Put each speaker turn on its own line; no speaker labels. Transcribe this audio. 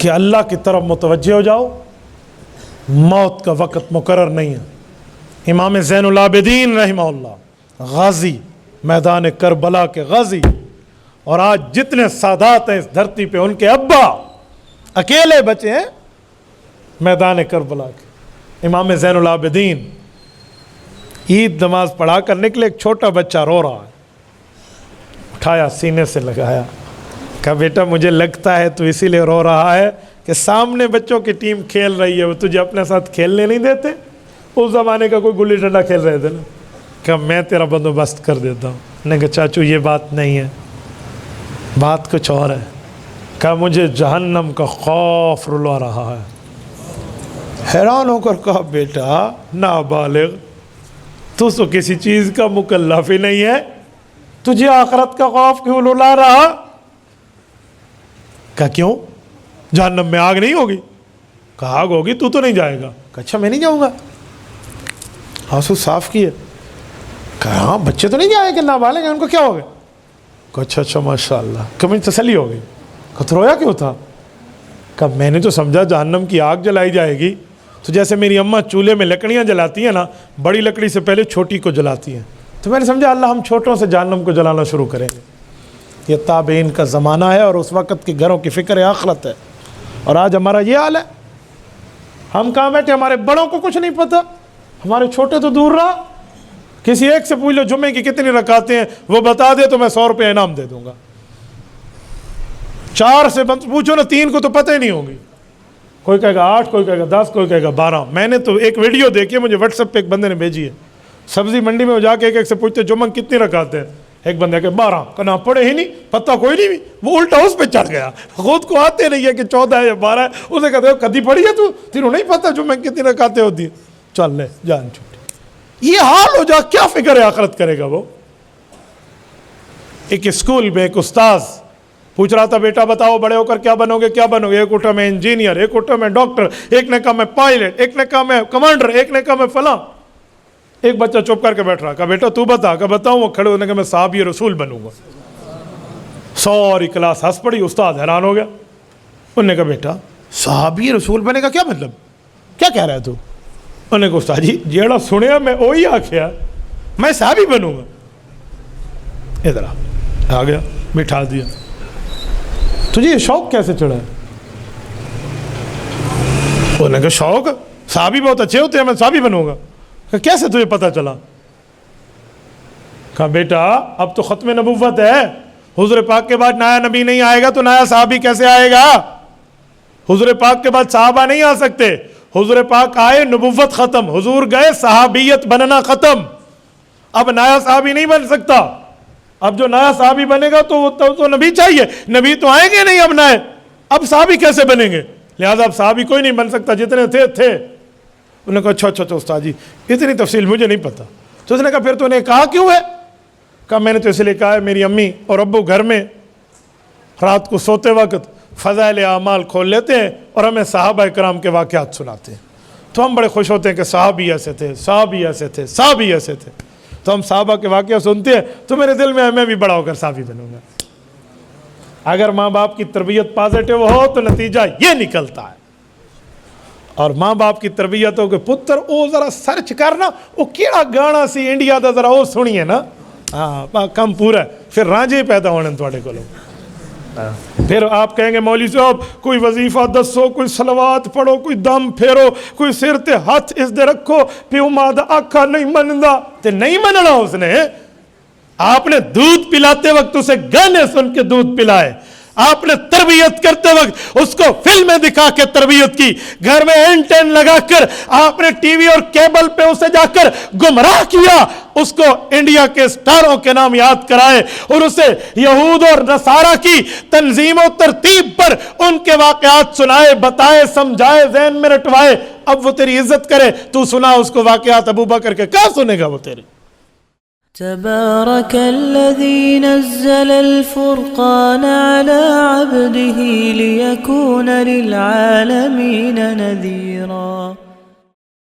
کہ اللہ کی طرف متوجہ ہو جاؤ، موت کا وقت مقرر نہیں ہے۔ امام زین العابدین رحمہ اللہ غازی، میدان کربلا کے غازی، اور آج جتنے سادات ہیں اس دھرتی پہ ان کے ابا اکیلے بچے ہیں میدان کربلا کے۔ امام زین العابدین عید نماز پڑھا کر نکلے، ایک چھوٹا بچہ رو رہا ہے، اٹھایا سینے سے لگایا، کہا بیٹا مجھے لگتا ہے تو اسی لیے رو رہا ہے کہ سامنے بچوں کی ٹیم کھیل رہی ہے، وہ تجھے اپنے ساتھ کھیلنے نہیں دیتے۔ اس زمانے کا کوئی گلی ڈنڈا کھیل رہے تھے نا، کہ میں تیرا بندوبست کر دیتا ہوں۔ نے کہا چاچو یہ بات نہیں ہے، بات کچھ اور ہے۔ کہا مجھے جہنم کا خوف رلا رہا ہے۔ حیران ہو کر کہا بیٹا نابالغ، تو کسی چیز کا مکلف ہی نہیں ہے، تجھے آخرت کا خوف کیوں رلا رہا؟ کہا کیوں؟ جہنم میں آگ نہیں ہوگی؟ کہا آگ ہوگی، تو نہیں جائے گا؟ کہا اچھا میں نہیں جاؤں گا۔ آنسو صاف کیے، کہا ہاں بچے تو نہیں جائے کہ نابالغ ہیں، ان کو کیا ہو گیا؟ کہا اچھا ماشاء اللہ۔ کہ مجھے تسلی ہو گئی۔ کہا تو رویا کیوں تھا؟ کہا میں نے تو سمجھا جہنم کی آگ جلائی جائے گی تو جیسے میری اماں چولہے میں لکڑیاں جلاتی ہیں نا، بڑی لکڑی سے پہلے چھوٹی کو جلاتی ہیں، تو میں نے سمجھا اللہ ہم چھوٹوں سے جہنم کو جلانا شروع کریں گے۔ یہ تابعین کا زمانہ ہے اور اس وقت کے گھروں کی فکر آخرت ہے، اور آج ہمارا یہ حال ہے۔ ہم کہاں بیٹھے، ہمارے بڑوں کو کچھ نہیں پتہ، ہمارے چھوٹے تو دور رہا۔ کسی ایک سے پوچھ لو جمعے کی کتنی رکعتیں ہیں، وہ بتا دے تو میں 100 روپے انعام دے دوں گا۔ 4 سے پوچھو نا، 3 کو تو پتہ ہی نہیں ہوگی، کوئی کہے گا 8، کوئی کہے گا 10، کوئی کہے گا 12۔ میں نے تو ایک ویڈیو دیکھی، مجھے واٹس ایپ پہ ایک بندے نے بھیجی ہے، سبزی منڈی میں وہ جا کے ایک سے پوچھتے جمعہ کتنی رکعتیں ہیں، ایک بندے کہ 12، کہنا پڑھے ہی نہیں، پتہ کوئی نہیں، وہ الٹا اس پہ چڑھ گیا، خود کو آتے نہیں ہے کہ 14 ہے یا 12 ہے، اسے کہتے ہو کدی پڑھی ہے تو تینوں نہیں پتہ جمعہ کتنی رکعتیں ہوتی ہیں؟ چل لے جان چھوٹی، یہ حال ہو جا کیا فکر ہے آخرت کرے گا وہ؟ ایک اسکول میں ایک استاذ پوچھ رہا تھا بیٹا بتاؤ بڑے ہو کر کیا بنو گے، کیا بنو گے؟ ایک اٹھا میں انجینئر، ایک اٹھا میں ڈاکٹر، ایک نے کہا میں پائلٹ، ایک نے کہا میں کمانڈر، ایک نے کہا میں فلاں۔ ایک بچہ چپ کر کے بیٹھ رہا، کہا بیٹا تو بتا، کہا بتاؤں، وہ کھڑے ہونے کہ میں صحابی رسول بنوں گا۔ ساری کلاس ہنس پڑی، استاد حیران ہو گیا، انہوں نے کہا بیٹا صحابی رسول بنے گا کیا مطلب، کیا کہہ رہا ہے تو؟ انہوں نے کہا استاد جی جیڑا سنیا میں وہی آکھیا، میں صحابی بنوں گا۔ ادھر آ گیا، بٹھا دیا۔ تجھے یہ شوق کیسے چڑھا ہے؟ انہوں نے کہا شوق، صحابی بہت اچھے ہوتے ہیں، میں صحابی بنوں گا۔ کیسے تجھے پتہ چلا؟ کہا بیٹا اب تو ختم نبوت ہے، حضور پاک کے بعد نیا نبی نہیں آئے گا تو نیا صحابی کیسے آئے گا؟ حضور پاک کے بعد صحابہ نہیں آ سکتے، حضور پاک آئے نبوت ختم، حضور گئے صحابیت بننا ختم، اب نیا صحابی نہیں بن سکتا۔ اب جو نیا صحابی بنے گا تو نبی چاہیے، نبی تو آئیں گے نہیں اب نئے، اب صحابی کیسے بنیں گے؟ لہذا اب صحابی کوئی نہیں بن سکتا، جتنے تھے۔ انہوں نے کہا اچھا استاد جی اتنی تفصیل مجھے نہیں پتا۔ تو اس نے کہا پھر تو نے کہا کیوں ہے؟ کہا میں نے تو اس لیے کہا ہے میری امی اور ابو گھر میں رات کو سوتے وقت فضائل اعمال کھول لیتے ہیں اور ہمیں صحابہ کرام کے واقعات سناتے ہیں، تو ہم بڑے خوش ہوتے ہیں کہ صحابی ایسے تھے، صحابی ایسے تھے، صحابی ایسے تھے، تو ہم صحابہ کے واقعہ سنتے ہیں تو میرے دل میں میں بھی بڑا ہو کر صحابی بنوں گا۔ اگر ماں باپ کی تربیت پازیٹیو ہو تو نتیجہ یہ نکلتا ہے، اور ماں باپ کی تربیت ہو کہ پتر او ذرا سرچ کرنا او کیڑا گانا سی انڈیا دا ذرا او سنیے نا، ہاں کم پورا ہے، پھر رانجے پیدا ہونے تواڈے کولوں۔ پھر آپ کہیں گے مولوی صاحب کوئی وظیفہ دسو، کوئی صلوات پڑھو، کوئی دم پھیرو، کوئی سر تے ہاتھ اس دے رکھو، پیو ماں دا آکھا نہیں مندا، تے نہیں مننا اس نے۔ آپ نے دودھ پلاتے وقت اسے گانے سن کے دودھ پلائے، آپ نے تربیت کرتے وقت اس کو فلمیں دکھا کے تربیت کی، گھر میں اینٹین لگا کر آپ نے ٹی وی اور کیبل پہ اسے جا کر گمراہ کیا، اس کو انڈیا کے سٹاروں کے نام یاد کرائے اور اسے یہود اور نصارہ کی تنظیم و ترتیب پر ان کے واقعات سنائے، بتائے، سمجھائے، ذہن میں رٹوائے، اب وہ تیری عزت کرے، تو سنا اس کو واقعات ابو بکر کے، کیا سنے گا وہ تیری؟
تبارك الذي نزل الفرقان على عبده ليكون للعالمين نذيرا